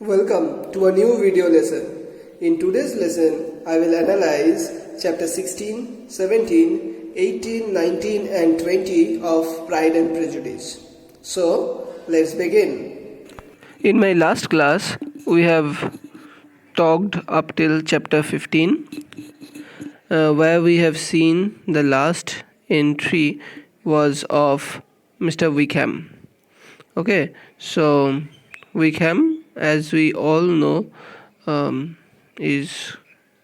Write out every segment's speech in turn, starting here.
Welcome to a new video lesson. In today's lesson, I will analyze chapter 16, 17, 18, 19 and 20 of Pride and Prejudice. So, let's begin. In my last class, we have talked up till chapter 15, where we have seen the last entry was of Mr. Wickham. Okay, so Wickham, as we all know, is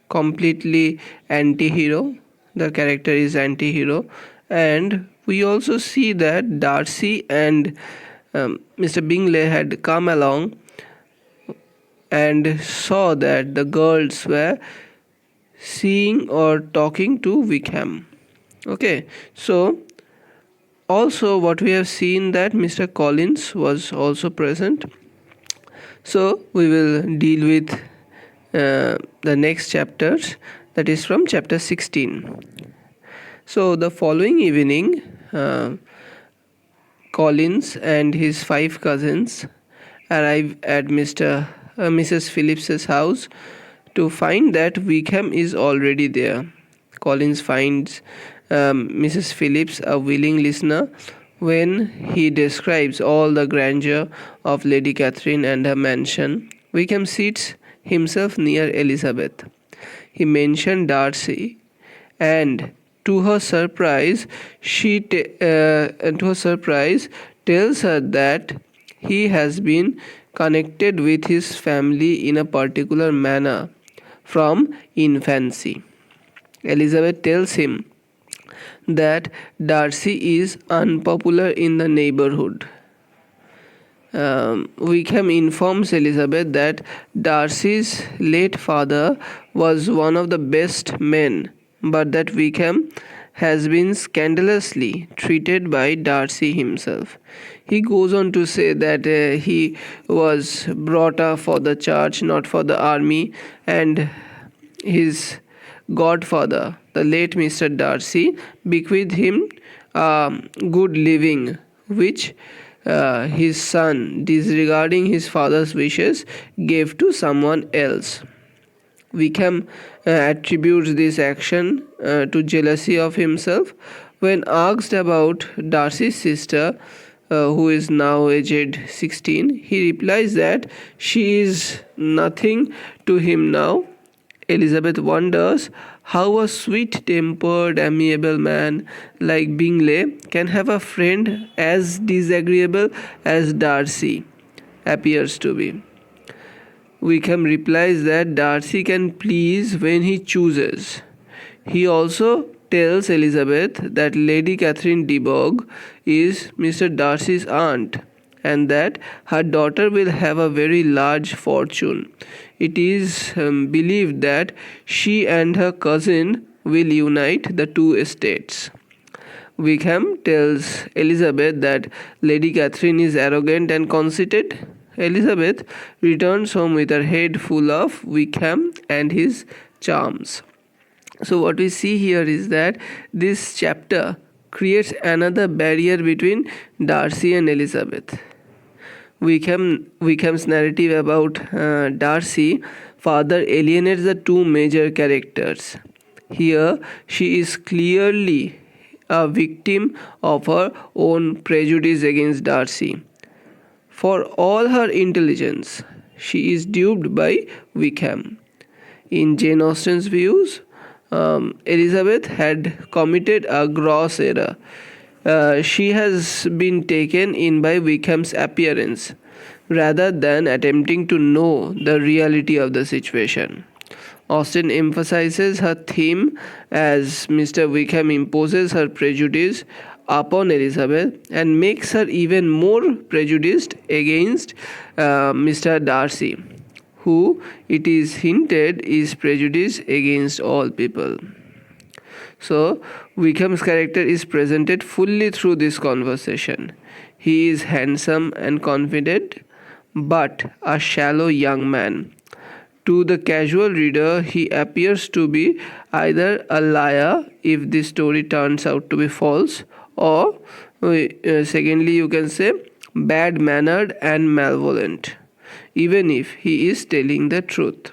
completely anti-hero. The character is anti-hero, and we also see that Darcy and Mr. Bingley had come along and saw that the girls were seeing or talking to Wickham. Okay, so also what we have seen that Mr. Collins was also present. So we will deal with the next chapters, that is from chapter 16. So the following evening, Collins and his 5 cousins arrive at Mrs. Phillips's house to find that Wickham is already there. Collins finds Mrs. Phillips a willing listener when he describes all the grandeur of Lady Catherine and her mansion. Wickham seats himself near Elizabeth. He mentioned Darcy, and to her surprise, tells her that he has been connected with his family in a particular manner from infancy. Elizabeth tells him that Darcy is unpopular in the neighborhood. Wickham informs Elizabeth that Darcy's late father was one of the best men, but that Wickham has been scandalously treated by Darcy himself. He goes on to say that he was brought up for the church, not for the army, and his godfather, the late Mr. Darcy, bequeathed him good living, which his son, disregarding his father's wishes, gave to someone else. Wickham attributes this action to jealousy of himself. When asked about Darcy's sister, who is now aged 16, he replies that she is nothing to him now. Elizabeth wonders how a sweet-tempered, amiable man like Bingley can have a friend as disagreeable as Darcy appears to be. Wickham replies that Darcy can please when he chooses. He also tells Elizabeth that Lady Catherine de Bourgh is Mr. Darcy's aunt, and that her daughter will have a very large fortune. It is believed that she and her cousin will unite the two estates. Wickham tells Elizabeth that Lady Catherine is arrogant and conceited. Elizabeth returns home with her head full of Wickham and his charms. So what we see here is that this chapter creates another barrier between Darcy and Elizabeth. Wickham's narrative about Darcy further alienates the two major characters. Here, she is clearly a victim of her own prejudice against Darcy. For all her intelligence, she is duped by Wickham. In Jane Austen's views, Elizabeth had committed a gross error. She has been taken in by Wickham's appearance rather than attempting to know the reality of the situation. Austen emphasizes her theme as Mr. Wickham imposes her prejudice upon Elizabeth and makes her even more prejudiced against Mr. Darcy, who it is hinted is prejudiced against all people. So, Wickham's character is presented fully through this conversation. He is handsome and confident, but a shallow young man. To the casual reader, he appears to be either a liar if this story turns out to be false, or secondly, you can say bad-mannered and malevolent. even if he is telling the truth.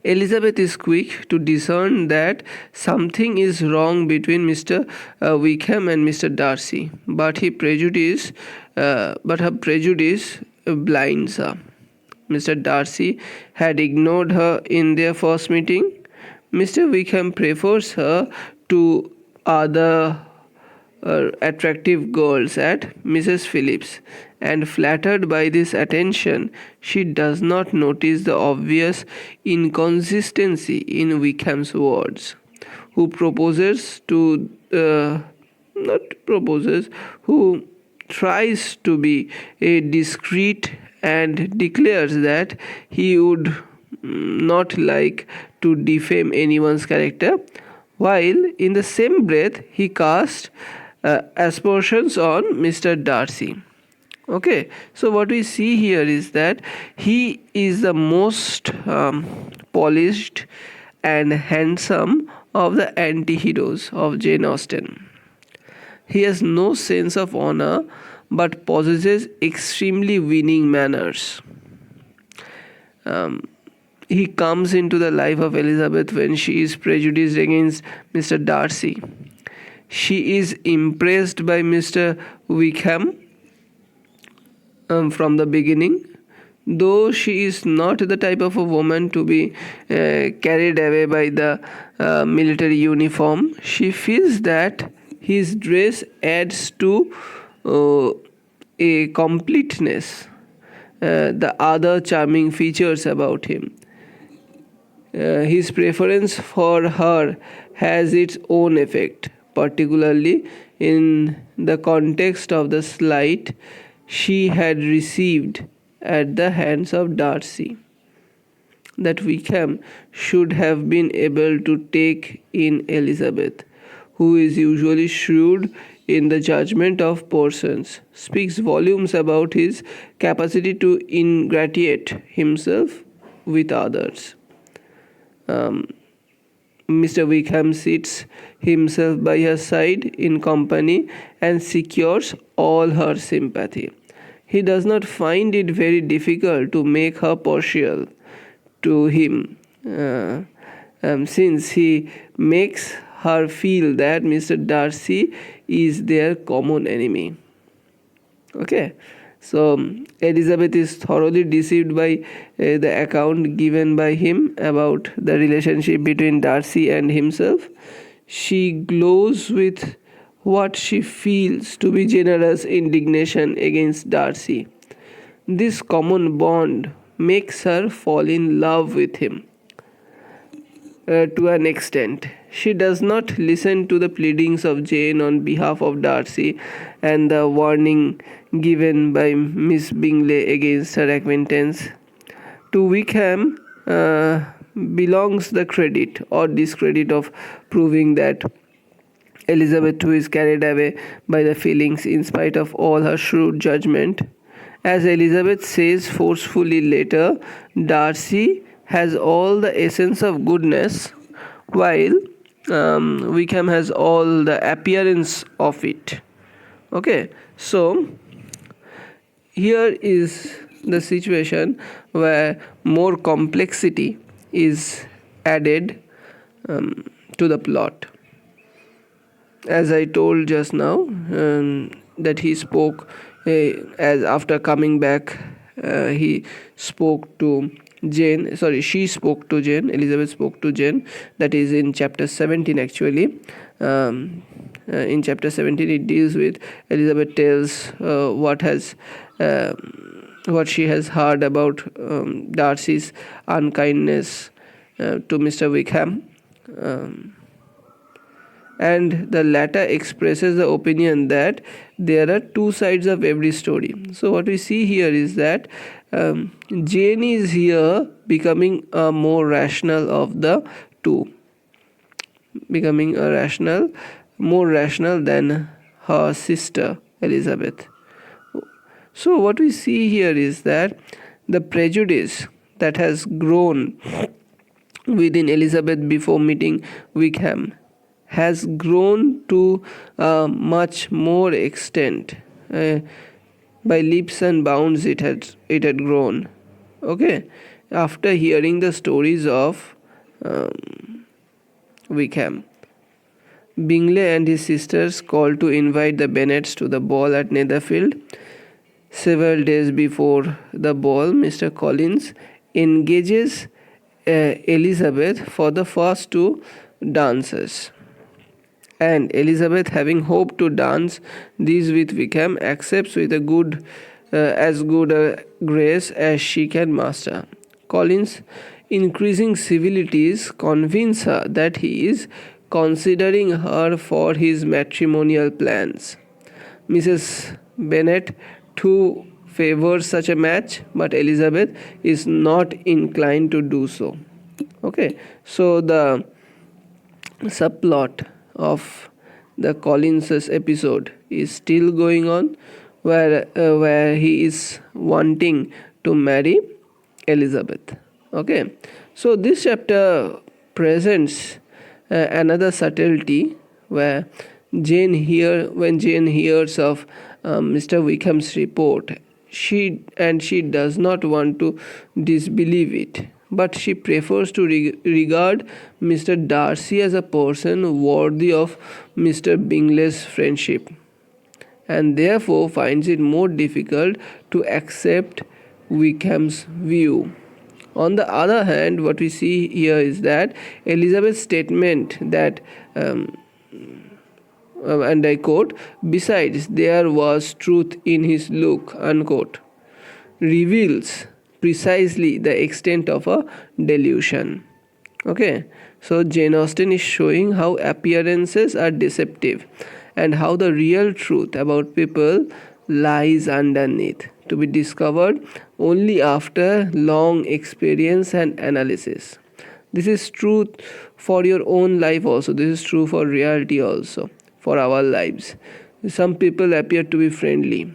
Elizabeth is quick to discern that something is wrong between Mr. Wickham and Mr. Darcy, but her prejudice blinds her. Mr. Darcy had ignored her in their first meeting. Mr. Wickham prefers her to other attractive girls at Mrs. Phillips, and flattered by this attention, she does not notice the obvious inconsistency in Wickham's words. Who proposes to, not proposes, who tries to be discreet and declares that he would not like to defame anyone's character, while in the same breath he casts aspersions on Mr. Darcy. Okay, so what we see here is that he is the most polished and handsome of the anti-heroes of Jane Austen. He has no sense of honor but possesses extremely winning manners. He comes into the life of Elizabeth when she is prejudiced against Mr. Darcy. She is impressed by Mr. Wickham from the beginning. Though she is not the type of a woman to be carried away by the military uniform, she feels that his dress adds to a completeness, the other charming features about him. His preference for her has its own effect, particularly in the context of the slight she had received at the hands of Darcy. That Wickham should have been able to take in Elizabeth, who is usually shrewd in the judgment of persons, speaks volumes about his capacity to ingratiate himself with others. Mr. Wickham sits himself by her side in company and secures all her sympathy. He does not find it very difficult to make her partial to him, since he makes her feel that Mr. Darcy is their common enemy. Okay, so Elizabeth is thoroughly deceived by the account given by him about the relationship between Darcy and himself. She glows with what she feels to be generous indignation against Darcy. This common bond makes her fall in love with him to an extent. She does not listen to the pleadings of Jane on behalf of Darcy and the warning given by Miss Bingley against her acquaintance. To Wickham belongs the credit or discredit of proving that Elizabeth too is carried away by the feelings in spite of all her shrewd judgment. As Elizabeth says forcefully later, Darcy has all the essence of goodness, while Wickham has all the appearance of it. Okay, so here is the situation where more complexity is added to the plot. As I told just now, that he spoke as after coming back, he spoke to Jane. Sorry, she spoke to Jane. Elizabeth spoke to Jane. That is in chapter 17 actually. In chapter 17, it deals with Elizabeth tells what she has heard about Darcy's unkindness to Mr. Wickham. And the latter expresses the opinion that there are two sides of every story. So what we see here is that Jane is here becoming a more rational of the two, becoming more rational than her sister Elizabeth. So what we see here is that the prejudice that has grown within Elizabeth before meeting Wickham has grown to a much more extent By leaps and bounds it had grown. Okay, after hearing the stories of Wickham, Bingley and his sisters called to invite the Bennets to the ball at Netherfield. Several days before the ball, Mr. Collins engages Elizabeth for the first two dances. And Elizabeth, having hoped to dance these with Wickham, accepts with as good a grace as she can master. Collins' increasing civilities convince her that he is considering her for his matrimonial plans. Mrs. Bennet too favors such a match, but Elizabeth is not inclined to do so. Okay, so the subplot of the Collins's episode is still going on, where he is wanting to marry Elizabeth. Okay, so this chapter presents another subtlety where when Jane hears of Mr. Wickham's report, she does not want to disbelieve it, but she prefers to regard Mr. Darcy as a person worthy of Mr. Bingley's friendship, and therefore finds it more difficult to accept Wickham's view. On the other hand, what we see here is that Elizabeth's statement that, and I quote, "Besides, there was truth in his look," unquote, reveals precisely the extent of a delusion. Okay, so Jane Austen is showing how appearances are deceptive and how the real truth about people lies underneath, to be discovered only after long experience and analysis. This is true for your own life also. This is true for reality also, for our lives. Some people appear to be friendly,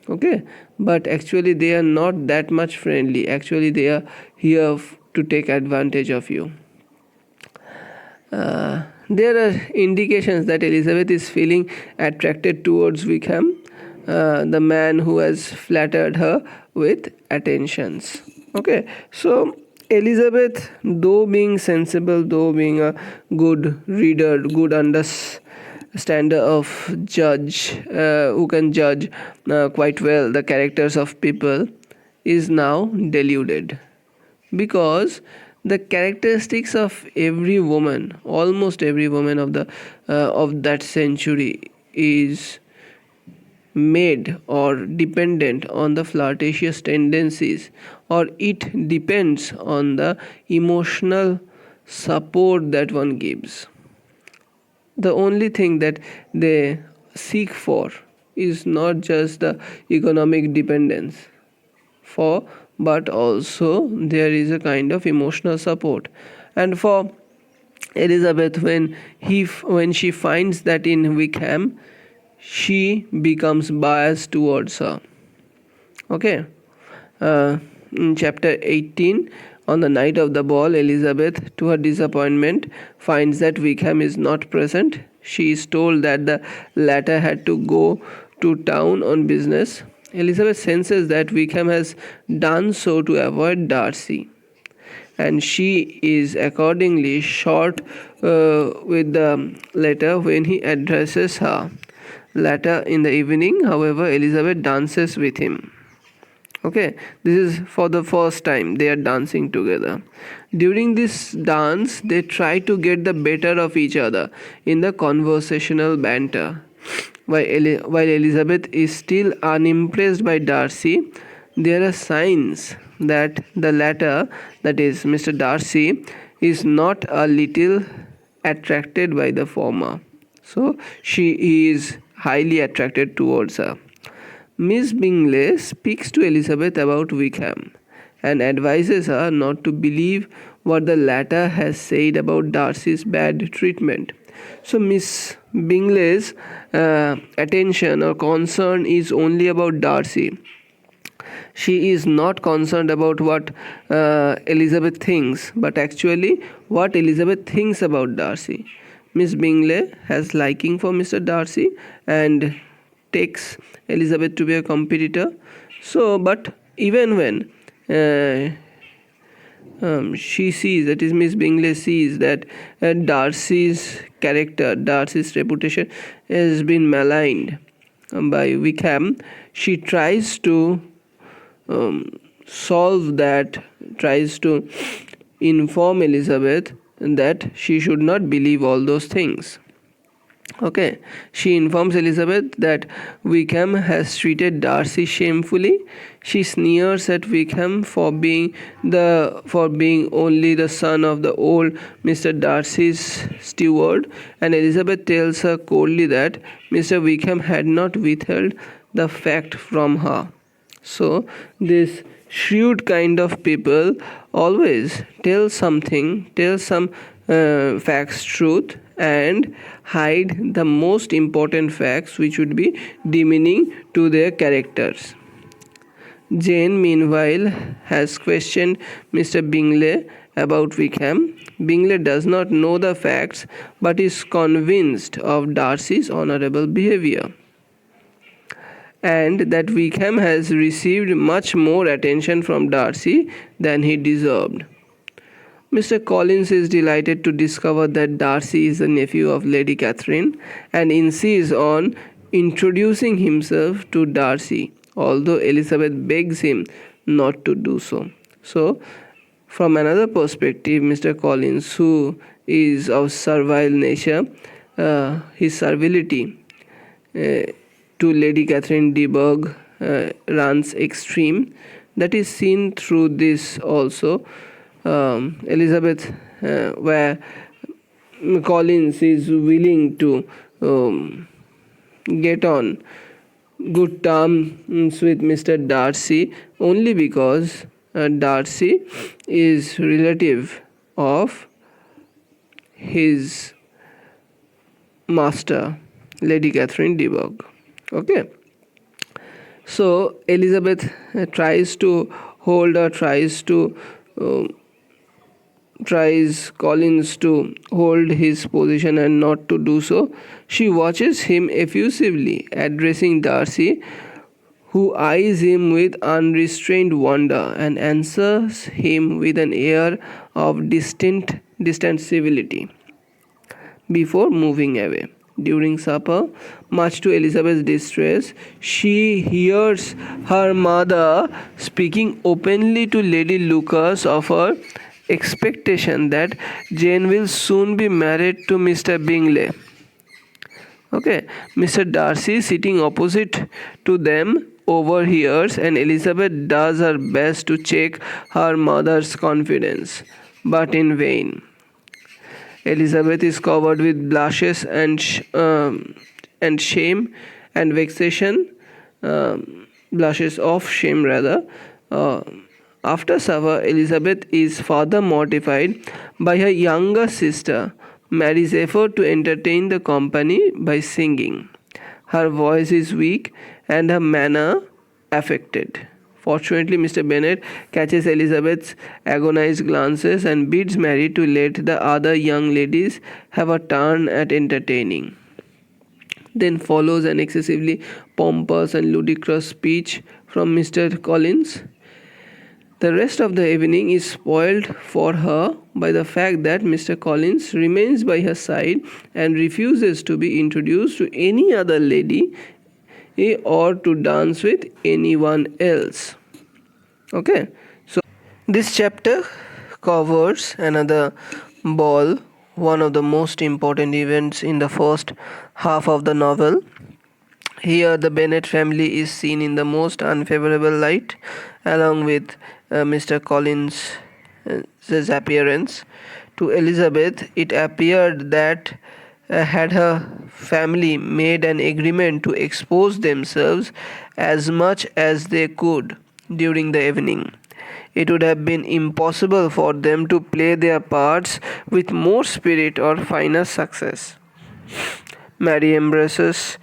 okay, but actually they are not that much friendly. Actually they are here to take advantage of you. There are indications that Elizabeth is feeling attracted towards Wickham, the man who has flattered her with attentions. Okay, so Elizabeth, though being sensible, though being a good reader, good understander of judge, who can judge quite well the characters of people, is now deluded, because the characteristics of every woman, almost every woman of that century, is made or dependent on the flirtatious tendencies, or it depends on the emotional support that one gives. The only thing that they seek for is not just the economic dependence for, but also there is a kind of emotional support. And for Elizabeth, when she finds that in Wickham, she becomes biased towards her. Okay, in chapter 18, on the night of the ball, Elizabeth, to her disappointment, finds that Wickham is not present. She is told that the latter had to go to town on business. Elizabeth senses that Wickham has done so to avoid Darcy, and she is accordingly short with the letter when he addresses her. Later in the evening, however, Elizabeth dances with him. Okay, this is for the first time they are dancing together. During this dance, they try to get the better of each other in the conversational banter. While Elizabeth is still unimpressed by Darcy, there are signs that the latter, that is Mr. Darcy, is not a little attracted by the former. So she is highly attracted towards her. Miss Bingley speaks to Elizabeth about Wickham and advises her not to believe what the latter has said about Darcy's bad treatment. So Miss Bingley's attention or concern is only about Darcy. She is not concerned about what Elizabeth thinks, but actually what Elizabeth thinks about Darcy. Miss Bingley has liking for Mr. Darcy and takes Elizabeth to be a competitor. So, but even when she sees, that is Miss Bingley sees that Darcy's character, Darcy's reputation has been maligned by Wickham, she tries to solve that, tries to inform Elizabeth that she should not believe all those things. Okay, she informs Elizabeth that Wickham has treated Darcy shamefully. She sneers at Wickham for being only the son of the old Mr. Darcy's steward, and Elizabeth tells her coldly that Mr. Wickham had not withheld the fact from her. So this shrewd kind of people always tell some facts truth and hide the most important facts which would be demeaning to their characters. Jane meanwhile has questioned Mr. Bingley about Wickham. Bingley does not know the facts but is convinced of Darcy's honourable behaviour, and that Wickham has received much more attention from Darcy than he deserved. Mr. Collins is delighted to discover that Darcy is the nephew of Lady Catherine and insists on introducing himself to Darcy, although Elizabeth begs him not to do so. So, from another perspective, Mr. Collins, who is of servile nature, his servility to Lady Catherine de Bourgh runs extreme. That is seen through this also. Elizabeth, where Collins is willing to get on good terms with Mr. Darcy only because Darcy is relative of his master, Lady Catherine de Bourgh. Okay. So Elizabeth tries Collins to hold his position and not to do so. She watches him effusively addressing Darcy, who eyes him with unrestrained wonder and answers him with an air of distant civility before moving away. During supper, much to Elizabeth's distress, she hears her mother speaking openly to Lady Lucas of her expectation that Jane will soon be married to Mr. Bingley. Okay, Mr. Darcy, sitting opposite to them, overhears, and Elizabeth does her best to check her mother's confidence, but in vain. Elizabeth is covered with blushes and shame and vexation, blushes of shame rather. After supper, Elizabeth is further mortified by her younger sister Mary's effort to entertain the company by singing. Her voice is weak and her manner affected. Fortunately, Mr. Bennet catches Elizabeth's agonized glances and bids Mary to let the other young ladies have a turn at entertaining. Then follows an excessively pompous and ludicrous speech from Mr. Collins. The rest of the evening is spoiled for her by the fact that Mr. Collins remains by her side and refuses to be introduced to any other lady or to dance with anyone else. Okay, so this chapter covers another ball, one of the most important events in the first half of the novel. Here the Bennet family is seen in the most unfavorable light, along with Mr. Collins' appearance. To Elizabeth, it appeared that had her family made an agreement to expose themselves as much as they could during the evening, it would have been impossible for them to play their parts with more spirit or finer success. Mary embraces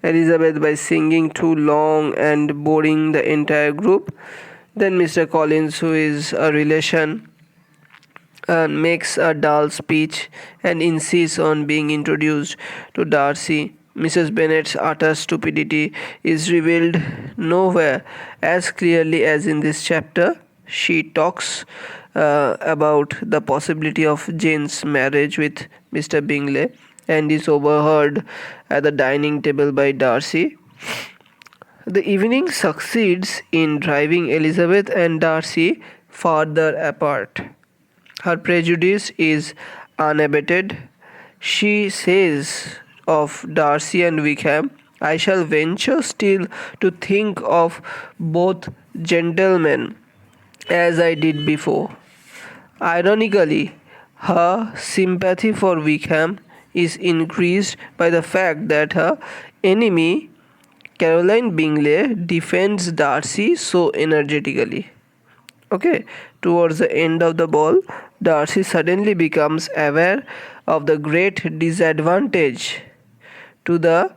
Elizabeth by singing too long and boring the entire group. Then Mr. Collins, who is a relation, makes a dull speech and insists on being introduced to Darcy Mrs. Bennet's utter stupidity is revealed nowhere as clearly as in this chapter. She talks about the possibility of Jane's marriage with Mr. Bingley and is overheard at the dining table by Darcy. The evening succeeds in driving Elizabeth and Darcy farther apart. Her prejudice is unabated. She says of Darcy and Wickham, "I shall venture still to think of both gentlemen as I did before." Ironically, her sympathy for Wickham is increased by the fact that her enemy Caroline Bingley defends Darcy so energetically. Okay, towards the end of the ball, Darcy suddenly becomes aware of the great disadvantage to the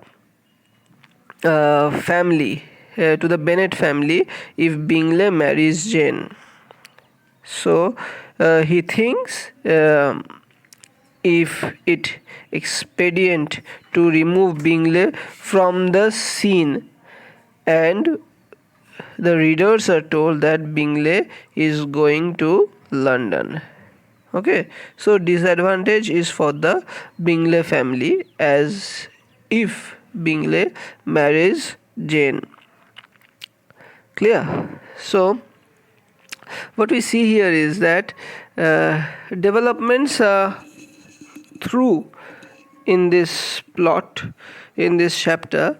to the Bennet family, if Bingley marries Jane. So he thinks if it expedient to remove Bingley from the scene, and the readers are told that Bingley is going to London. Okay, so disadvantage is for the Bingley family, as if Bingley marries Jane. Clear? So what we see here is that developments are through in this plot, in this chapter,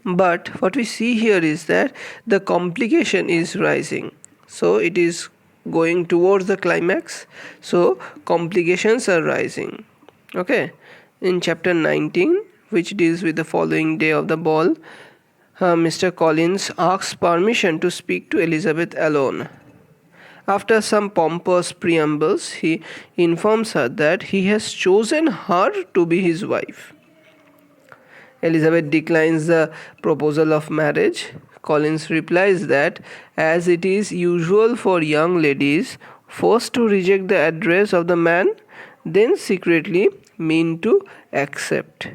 but what we see here is that the complication is rising. So it is going towards the climax, so complications are rising. Okay, in chapter 19, which deals with the following day of the ball, Mr. Collins asks permission to speak to Elizabeth alone. After some pompous preambles, he informs her that he has chosen her to be his wife. Elizabeth declines the proposal of marriage. Collins replies that, as it is usual for young ladies, first to reject the address of the man, then secretly mean to accept.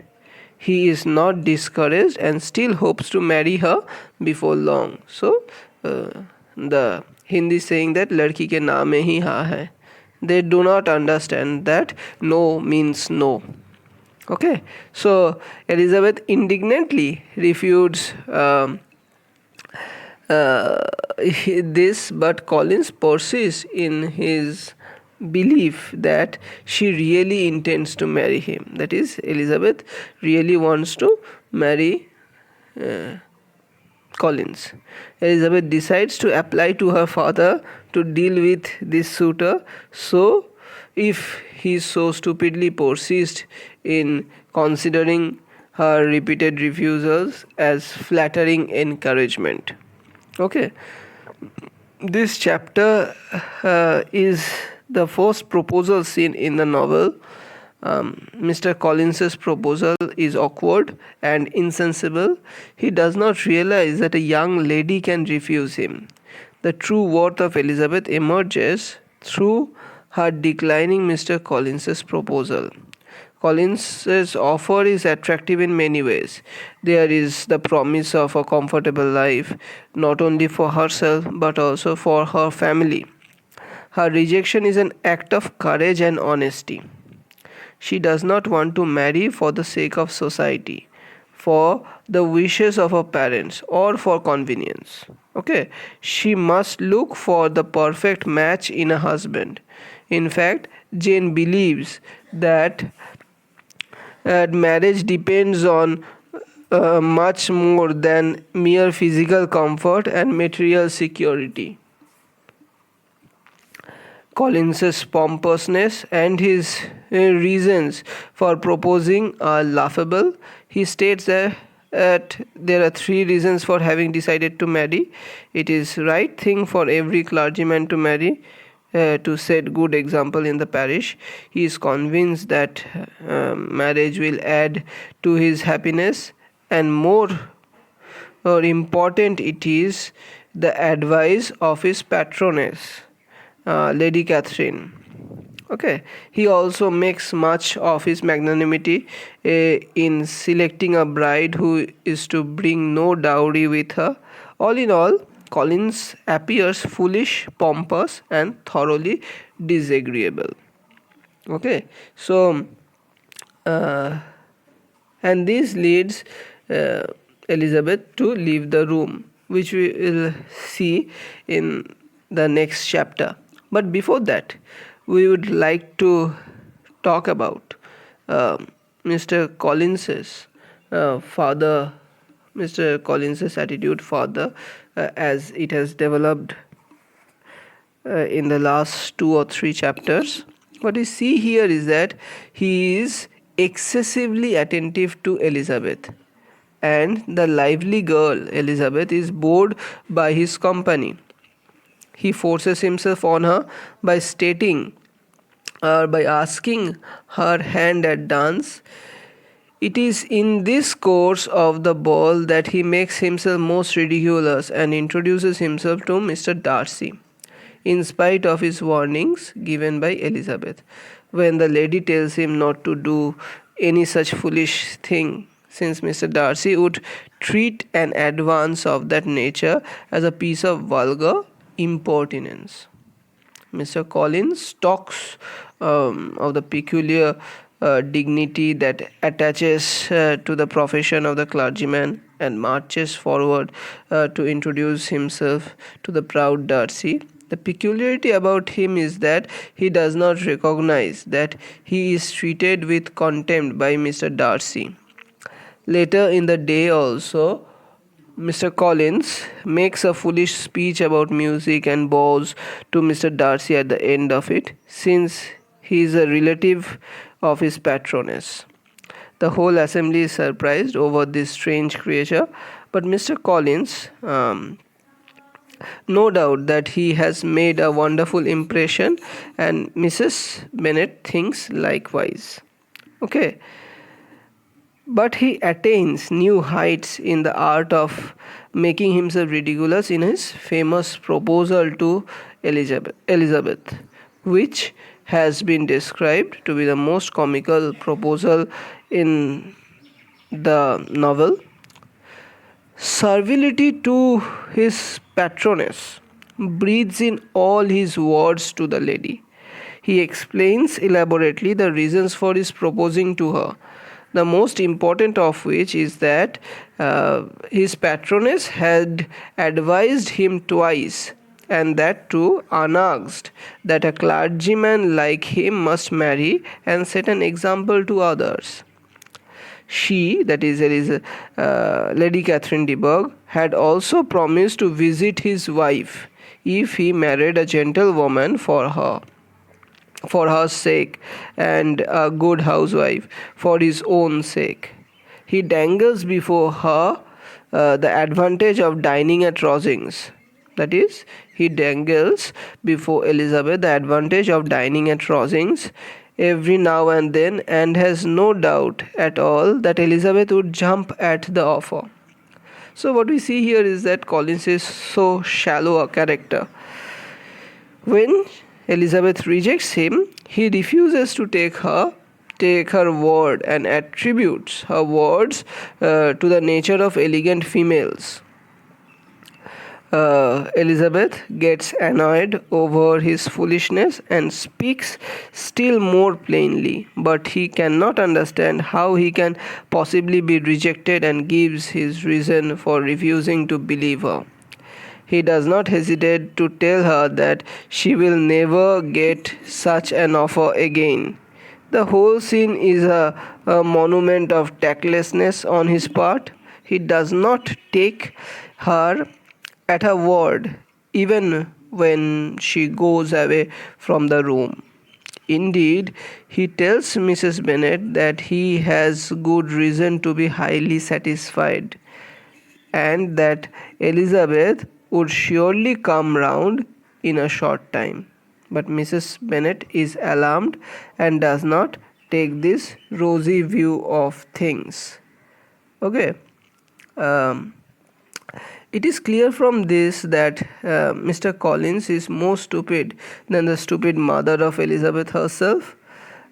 He is not discouraged and still hopes to marry her before long. So, the Hindi saying that ladki ke naam mein hi ha hai. They do not understand that no means no. Okay, so Elizabeth indignantly refutes this, but Collins persists in his belief that she really intends to marry him. That is, Elizabeth really wants to marry Collins. Elizabeth decides to apply to her father to deal with this suitor. So, if he so stupidly persists in considering her repeated refusals as flattering encouragement. Okay, this chapter is the first proposal scene in the novel. Mr. Collins's proposal is awkward and insensible. He does not realize that a young lady can refuse him. The true worth of Elizabeth emerges through her declining Mr. Collins's proposal. Collins's offer is attractive in many ways. There is the promise of a comfortable life, not only for herself but also for her family. Her rejection is an act of courage and honesty. She does not want to marry for the sake of society, for the wishes of her parents, or for convenience. Okay, she must look for the perfect match in a husband. In fact, Jane believes that marriage depends on much more than mere physical comfort and material security. Collins's pompousness and his reasons for proposing are laughable. He states that there are 3 reasons for having decided to marry. It is right thing for every clergyman to marry, to set good example in the parish. He is convinced that marriage will add to his happiness, and more important it is the advice of his patroness, Lady Catherine. Okay, he also makes much of his magnanimity in selecting a bride who is to bring no dowry with her. All in all, Collins appears foolish, pompous, and thoroughly disagreeable. Okay, so uh, and this leads uh, Elizabeth to leave the room, which we will see in the next chapter. But before that, we would like to talk about uh, Mr. Collins's father, Mr. Collins's attitude further as it has developed in the last 2 or 3 chapters. What we see here is that he is excessively attentive to Elizabeth, and the lively girl Elizabeth is bored by his company. He forces himself on her by stating or by asking her hand at dance. It is in this course of the ball that he makes himself most ridiculous and introduces himself to Mr. Darcy, in spite of his warnings given by Elizabeth, when the lady tells him not to do any such foolish thing, since Mr. Darcy would treat an advance of that nature as a piece of vulgar impertinence. Mr. Collins talks of the peculiar dignity that attaches to the profession of the clergyman, and marches forward to introduce himself to the proud Darcy. The peculiarity about him is that he does not recognize that he is treated with contempt by Mr. Darcy. Later in the day also, Mr. Collins makes a foolish speech about music and bows to Mr. Darcy at the end of it, since he is a relative of his patroness. The whole assembly is surprised over this strange creature, but Mr. Collins, no doubt that he has made a wonderful impression, and Mrs. Bennet thinks likewise. Okay, but he attains new heights in the art of making himself ridiculous in his famous proposal to Elizabeth, which has been described to be the most comical proposal in the novel. Servility to his patroness breathes in all his words to the lady. He explains elaborately the reasons for his proposing to her, the most important of which is that his patroness had advised him twice, and that too unasked, that a clergyman like him must marry and set an example to others. She, that is, Lady Catherine de Bourgh, had also promised to visit his wife if he married a gentlewoman for her sake, and a good housewife for his own sake. He dangles before her the advantage of dining at Rosings. That is, he dangles before Elizabeth the advantage of dining at Rosings every now and then, and has no doubt at all that Elizabeth would jump at the offer. So what we see here is that Collins is so shallow a character. When Elizabeth rejects him, he refuses to take her word, and attributes her words to the nature of elegant females. Elizabeth gets annoyed over his foolishness and speaks still more plainly, but he cannot understand how he can possibly be rejected, and gives his reason for refusing to believe her. He does not hesitate to tell her that she will never get such an offer again. The whole scene is a monument of tactlessness on his part. He does not take her at her word, even when she goes away from the room. Indeed, he tells Mrs. Bennet that he has good reason to be highly satisfied, and that Elizabeth would surely come round in a short time. But Mrs. Bennet is alarmed and does not take this rosy view of things. Okay. Um, It is clear from this that Mr. Collins is more stupid than the stupid mother of Elizabeth herself.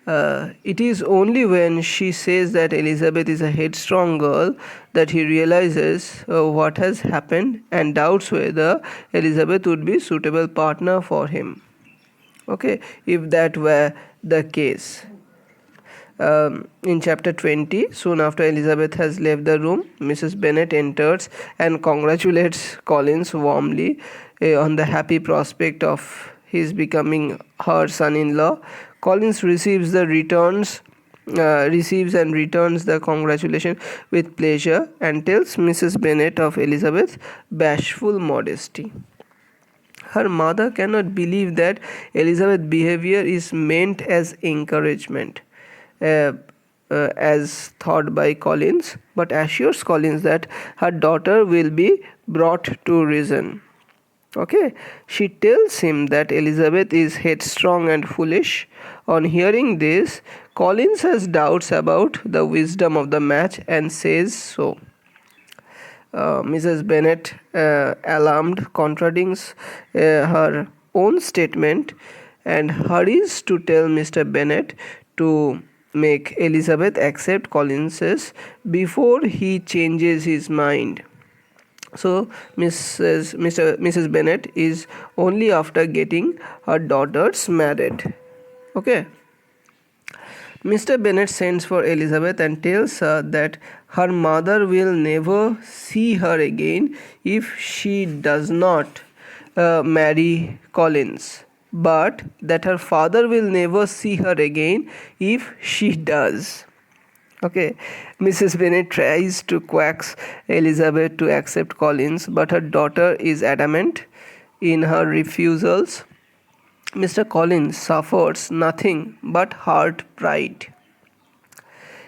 It is only when she says that Elizabeth is a headstrong girl that he realizes what has happened and doubts whether Elizabeth would be a suitable partner for him. Okay, if that were the case. In chapter 20, soon after Elizabeth has left the room, Mrs. Bennet enters and congratulates Collins warmly on the happy prospect of his becoming her son-in-law. Collins receives and returns the congratulation with pleasure and tells Mrs. Bennet of Elizabeth's bashful modesty. Her mother cannot believe that Elizabeth's behavior is meant as encouragement, uh, as thought by Collins, but assures Collins that her daughter will be brought to reason. Okay, she tells him that Elizabeth is headstrong and foolish. On hearing this, Collins has doubts about the wisdom of the match and says so. Mrs. Bennet, alarmed, contradicts her own statement and hurries to tell Mr. Bennet to make Elizabeth accept Collins's before he changes his mind. So Mrs. Bennet is only after getting her daughters married. Okay. Mr. Bennet sends for Elizabeth and tells her that her mother will never see her again if she does not marry Collins, but that her father will never see her again if she does. Okay, Mrs. Bennet tries to coax Elizabeth to accept Collins, but her daughter is adamant in her refusals. Mr. Collins suffers nothing but heart pride.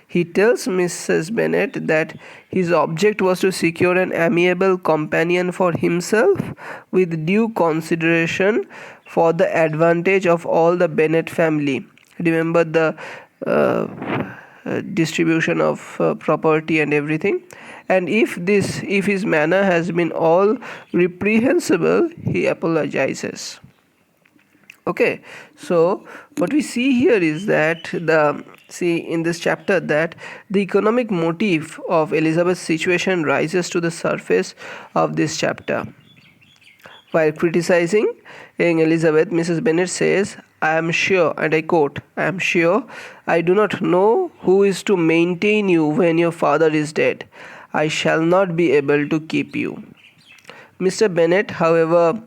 He tells Mrs. Bennet that his object was to secure an amiable companion for himself with due consideration for the advantage of all the Bennet family. Remember the distribution of property and everything. And if his manner has been all reprehensible, he apologizes. Okay, so what we see here is that in this chapter that the economic motive of Elizabeth's situation rises to the surface of this chapter. While criticizing Elizabeth, Mrs. Bennet says, "I am sure," and I quote, "I am sure I do not know who is to maintain you when your father is dead. I shall not be able to keep you." Mr. Bennet, however,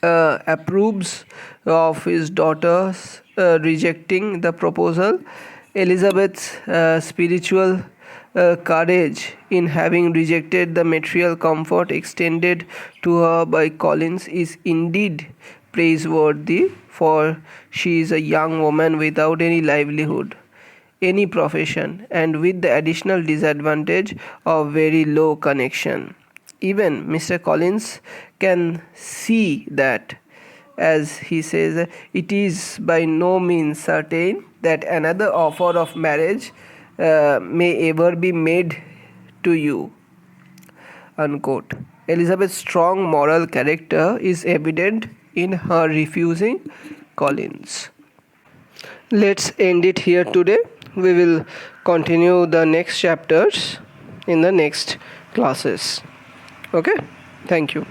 approves of his daughter's rejecting the proposal. Elizabeth's spiritual courage in having rejected the material comfort extended to her by Collins is indeed praiseworthy, for she is a young woman without any livelihood, any profession, and with the additional disadvantage of very low connection. Even Mr. Collins can see that, as he says, it is by no means certain that another offer of marriage may ever be made to you, unquote. Elizabeth's strong moral character is evident in her refusing Collins. Let's end it here today. We will continue the next chapters in the next classes. Okay, thank you.